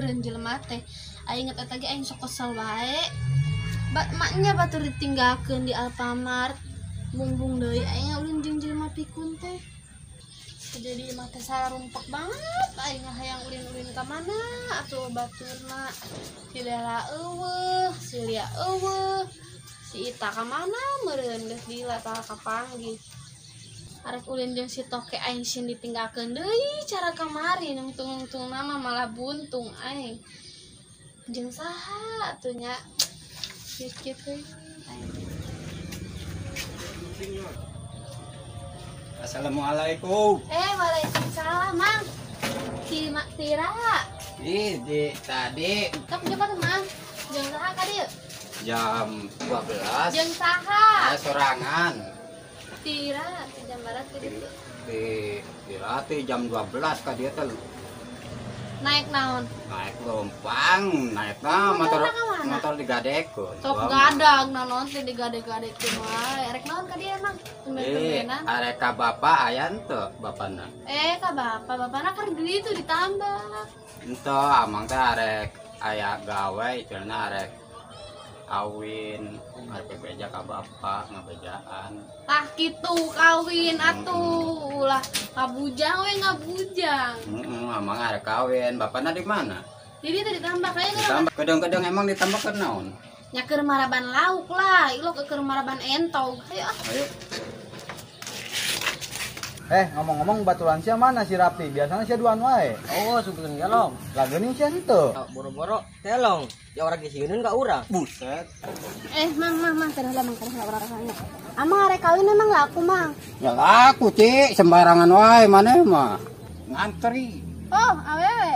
meureun jelema teh. Aing inget eta ge aing sok kesel wae. Maknya batur ditinggalkeun di Alfamart. Bumbung deui aing ulin jeung jelema pikun teh. Jadi mata sarumpek banget aing hayang ulin-ulin ka mana atuh baturna. Si Dela eueuh, si Lia eueuh. Si Ita ka mana meureun geus gila tah kapanggih. Arek ulin jeung si Toke aing sin ditinggalkeun deui cara kamari nungtung-nungtung nama malah buntung aing. Jeung saha atuh nya? Kieu teh. Assalamualaikum. Waalaikumsalam, Mang. Si Mak Tira. Di tadi Kap jam berapa, Mang? Jeung saha ka dieu? jam 12. Jeung saha? Sorangan. Tira, jam barat ke dieu. Di rati jam 12 ka dia teh Naik naon? naik lompang, naikna motor digadekeun. Sok gadag naon teh digadeg-gadegkeun wae. Erek naon ka dieu, Mang? Tumben-tumbenan. Arek ka bapak ayan teu bapana. Ka bapana keur di ditu ditambah. Ento amang teh arek aya gawe iceuna arek kawin, arek beja ka bapak ngabejaan. Tah kitu kawin atuh ulah ngabujang we ngabujang. Amang arek kawin, bapana di mana? Jadi teh ditambah kayaknya Ditambah kadang-kadang emang ditambah ke naon? nya keur maraban lauk lah, ilo keur maraban entog. Ayo ah. Ayo. Ngomong-ngomong baturan sia mana si Rapi? Biasanya sia duaan wae. Oh, sukeun gelong. Lah geuning sia henteu. Boro-boro telong. Ya orang disieun ka urang. Buset. Mang, teh lah mang rasanya. Amang arek kawin emang laku, Mang. Ya laku, Ci, sembarangan wae maneh mah. Ngantri. Oh, awewe.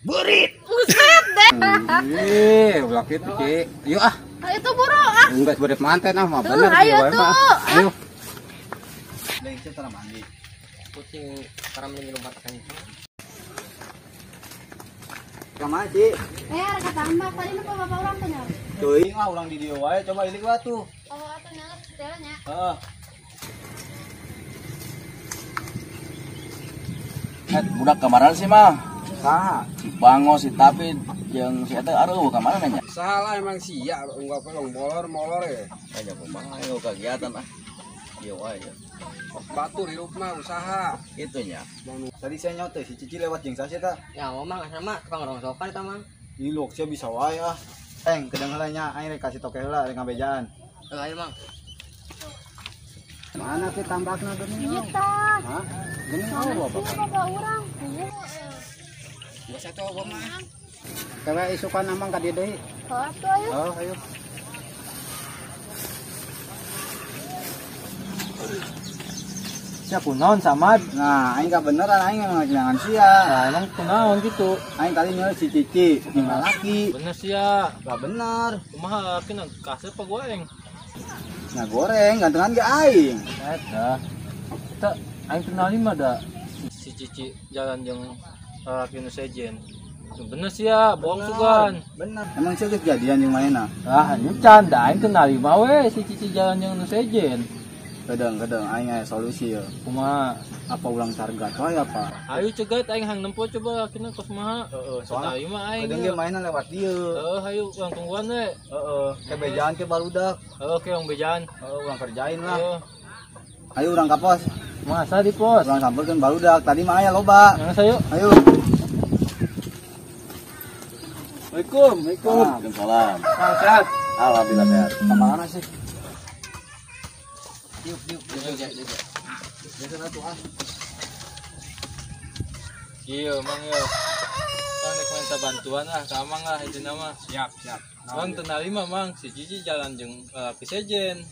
Berit. Buset deh. Ulah kitu, Ci. Yuk ah. Itu buruk ah. Enggak berit manten ah mah bener ayo wae tuh. mah. Ayo. Deui sia tara mandi. Kucing karam minum patakan itu. Kumaha, Ci? Arek katambah tadi nu bapak urang teh nya. Teuing ah urang di dieu wae, coba ilik wae tuh. Oh, atuh nya setelanya. Heeh. Budak kamaran sih mah Saha? si Bango si Tapin yang si Eta aduh kamaran nanya Salah emang sia enggak pelong molor ya. aja kumaha ayo kegiatan ah iya wae Batur hidup mah usaha. itunya Tadi saya nyaut teh si Cici lewat jeung saha eta? Ya, Mang sama tukang rongsokan eta, Mang. Ilok sia bisa wae ah. Kedeung heula nya aing rek kasih toke heula rek ngabejaan. Ayo, Mang. Mana ke tambakna geuning? Ieu tah. Hah? Geuning au bapak. Bapak urang. Geus atuh gua mah. Kawe isukan amang ka dieu deui. Oh, atuh ayo. Oh, ayo. Sia kunaon Samad? Nah, aing ka beneran aing emang kehilangan sia. Nah, emang kunaon gitu? Aing tadi nyeul si Cici, jeung lalaki. Bener sih ya, Lah bener. kumaha kena kasih apa goreng? Nah, goreng gantengan ge aing. Eta, kita aing kenal mah da si Cici jalan jeung lalaki nu sejen. Bener sih ya, bohong sugan. Bener. Emang sia geus jadian jeung manehna? Ah, ini canda aing kenal mah we si Cici jalan jeung nu sejen. Kadang aing aya solusi ya. Kumaha? Apa ulang target wae apa? Ayo cegat aing hang nempo coba kena kos maha. soalnya Soalnya mah aing. Kadang ge mainan lewat dieu. Ayo ulang tungguan we. Kebejaan ke barudak. Oke, yang bejan. Ulang kerjain lah. Ayo urang ka pos. Masa di pos? Urang sampeurkeun barudak. Tadi mah aya loba. Yang sayo. Ayo. Waalaikumsalam. Waalaikumsalam Sehat. alhamdulillah sehat Kemana sih? Yuk. Biasa atuh ah. Iya, Mang ya. Mang nek minta bantuan ah, ka Amang lah itu nama. Siap. Mang tenali mah Mang, si Cici jalan jeung pisejen.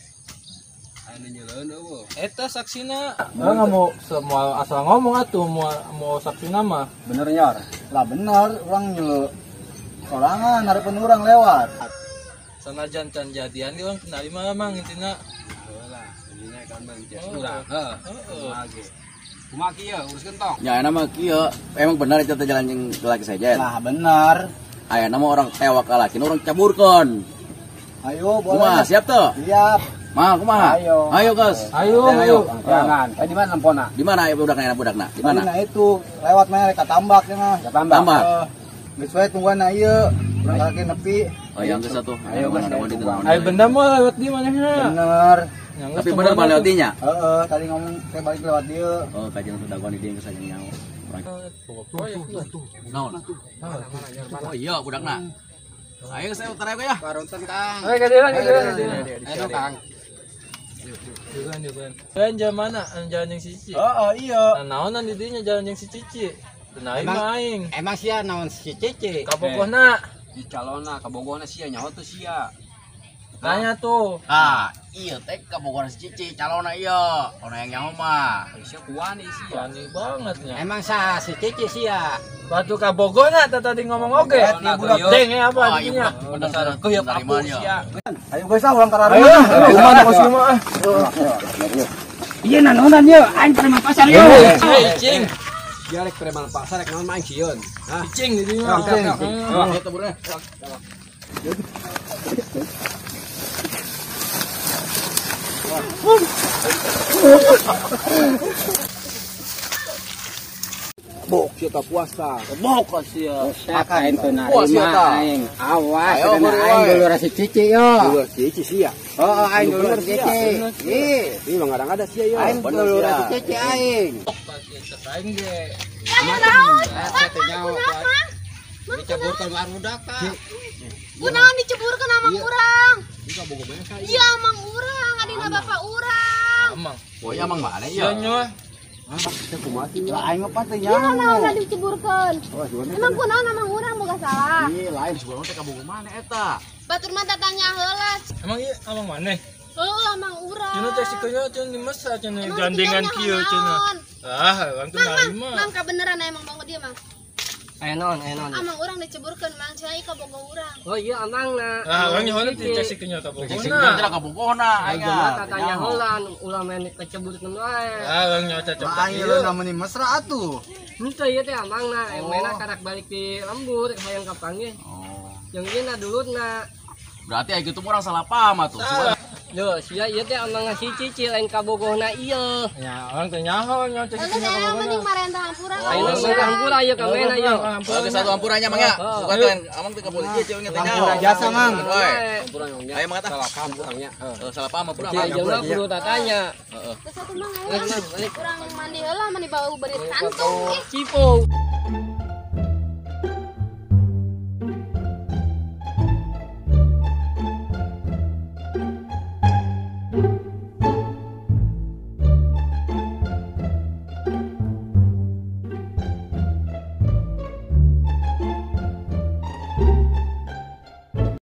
Anu nyeuleun eueuh. Eta saksina. Enggak mau semua asal ngomong atuh mau saksina mah. Bener nyor. Lah bener, urang nyeu sorangan hareupeun urang lewat. Sanajan can jadian di orang tenali mah Mang intina. Heula, ini kan mah jas Oh. urang. Heeh. Kumaha kieu urus gentong. ya nama kieu emang benar itu jalan yang laki saja Lah bener. aya nama orang tewak ka laki orang caburkeun Ayo kumaha boleh. siap tuh Siap. mah kumaha Ayo. ayo guys Ayo. Jangan. Di mana lempona? di mana ya budakna Tadi na itu lewat mana rek tambak cenah. Tambak. Geus wae tungguan ieu. Urang kaki nepi. Oh yang ke satu. Ayo, Mas. Ada di dalam. Ayo benda mau lewat di mana? Bener. Tapi bener mana lewatinya? Heeh, tadi ngomong teh balik lewat dieu. Oh, kajian sudah gua di dia ke sajang nyawa. Naon? Oh iya budakna. Ayo saya utara ya. Karunten Kang. Ayo kadiran. Ayo Kang. Kan jalan mana? Jalan yang Cici. Heeh, iya. Naonan di dinya jalan yang si Cici. Tenai maing. Emang sia naon si Cici? Kapokohna. Di calona kabogona sia nyawa tuh sia. Tanya tuh. Ah, iya teh kabogor si Cici calona iya. Ono yang nyawa mah. Sia kuani sia. Berani banget nya. Emang sa si Cici sia. Batu kabogona tadi ngomong oke. Deng apa Oh, iya, artinya? bener ke ya Dari mana sia? Ayo guys, ulang karara. Gimana kos rumah? Iya nanonan ye, aing terima pasar ye. Cing. Dia rek preman pasar rek naon main sieun. Hah? Cing di dinya. Itu bener. Bok sia tak puasa. Bok sia. Sakain teu Wah, sia narima tah. aing. Awas, Ayo, cenah buru, aing woy. dulu rasi Cici yo. Dulu Cici sia. Oh, aing dulu Bener, rasi sia. Cici. Ih, Ini mah ngadang ada sia yo. aing bener, dulu sia. rasi Cici aing. Aing ge. Kunaon Diceburkan barudak Kak. kunaon diceburkeun amang urang? Iya amang urang, adina bapak urang. Amang. Oh ya emang mana Iya ya? nyoh. Lah aing mah pasti Iya nyaho. kunaon diceburkeun. Oh, sebenarnya Emang kunaon amang urang boga salah. Ih, lain sebelum teh kabogor mana eta? Batur mah tanya heula. Emang iya amang mana? Heuh amang urang. Cina teh sikeunyo cenah di masa cenah Emang gandengan tinggalnya kieu cenah. naon? Ah, orang tuh Mang, narima. mang kabeneran emang bangun dia mang. Ayo non. Amang urang diceburkeun mang cai ka boga urang. Oh iya amangna. Ah, orang nyohona teh cek sikeunyo ka Sing pokona. teh kabogona aya. Ayo katanya heula ulah main kecebut temen wae. Ah, orang nyoh cocok. Lah aing lu namanya mesra atuh. Henteu ieu teh amangna, emena karak balik di lembur hayang kapang ge. Oh. Yang ieu na dulutna. Berarti aya kitu orang salah paham atuh. Yo, sia ieu teh amang ngasih cici lain kabogohna ieu. Ya, orang teh nyaho nyoh cek Lalu sikeunyo ka saya pokona. mending marentah hampura. Ayo mah hampura ieu ka mena ieu. Oke satu ampurannya mang ya. Bukan kan amang teh ka polisi ceu ngeteh nyawa. Ampura jasa, Mang. Ayo mang eta. Salah paham kurangnya. Salah paham ampura. Cici jelema kudu tatanya. Terus satu mang ayo. Kurang mandi heula mandi bau berit kantung. Cipo.